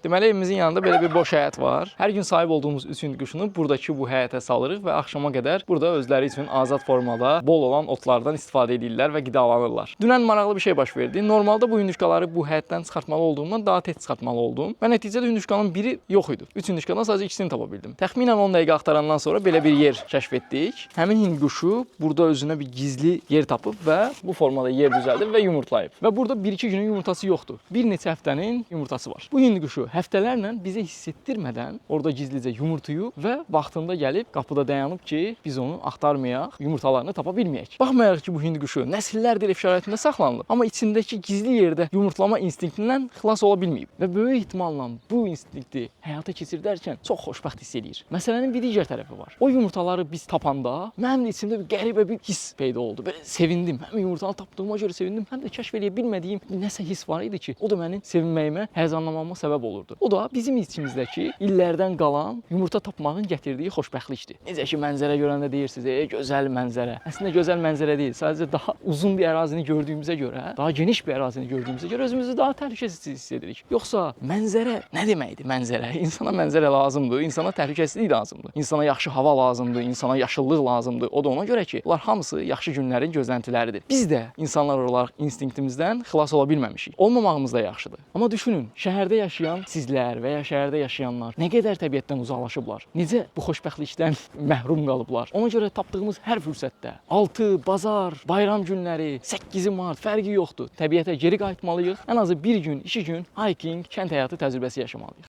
Deməli evimizin yanında belə bir boş həyət var. Hər gün sahib olduğumuz 3 hindquşunu buradakı bu həyətə salırıq və axşama qədər burada özləri üçün azad formada bol olan otlardan istifadə edirlər və qidalanırlar. Dünən maraqlı bir şey baş verdi. Normalda bu hindquşları bu həyətdən çıxartmalı olduğumdan daha tez çıxartmalı oldum və nəticədə hindquşanın biri yox idi. 3 hindquşadan sadəcə ikisini tapa bildim. Təxminən 10 dəqiqə axtarandan sonra belə bir yer kəşf etdik. Həmin hindquşu burada özünə bir gizli yer tapıb və bu formada yer düzəldib və yumurtlayıb. Və burada 1-2 günün yumurtası yoxdur. Bir neçə həftənin yumurtası var. Bu hindquşu həftələrlə bizə hiss etdirmədən orada gizlicə yumurtuyub və vaxtında gəlib qapıda dayanıb ki, biz onu axtarmayaq, yumurtalarını tapa bilməyək. Baxmayaraq ki, bu hindquşu nəsillərdir ev şəraitində saxlanılıb, amma içindəki gizli yerdə yumurtlama instinktindən xilas ola bilməyib və böyük ehtimalla bu instinkti həyata keçirdərkən çox xoşbəxt hiss edir. Məsələnin bir digər tərəfi var. O yumurtaları biz tapanda mənim də içimdə bir qəribə bir hiss peyda oldu. Belə sevindim. Həm yumurtanı tapdığıma görə sevindim, həm də kəşf edə bilmədiyim nəsə hiss var idi ki, o da mənim sevinməyimə, həyəcanlanmama səbəb olurdu. O da bizim içimizdəki illərdən qalan yumurta tapmağın gətirdiyi xoşbəxtlikdir. Necə ki, mənzərə görəndə deyirsiniz, gözəl mənzərə. Əslində gözəl mənzərə deyil, sadəcə daha uzun bir ərazini gördüyümüzə görə, daha geniş bir ərazini gördüyümüzə görə özümüzü daha təhlükəsiz hiss edirik. Yoxsa mənzərə nə deməkdir mənzərə? İnsana mənzərə lazımdır, insana təhlükəsizlik lazımdır, insana yaxşı hava lazımdır, insana yaşıllıq lazımdır. O da ona görə ki, bunlar hamısı yaxşı günlərin gözləntiləridir. Biz də insanlar olaraq instinktimizdən xilas ola bilməmişik. Olmamağımız da yaxşıdır. Amma düşünün, şəhərdə yaşayan sizlər və ya şəhərdə yaşayanlar nə qədər təbiətdən uzaqlaşıblar? Necə bu xoşbəxtlikdən məhrum qalıblar? Ona görə tapdığımız hər fürsətdə 6, bazar, bayram günləri, 8 mart fərqi yoxdur. Təbiətə geri qayıtmalıyıq. Ən azı bir gün, 2 gün hiking, kənd həyatı təcrübəsi yaşamalıyıq.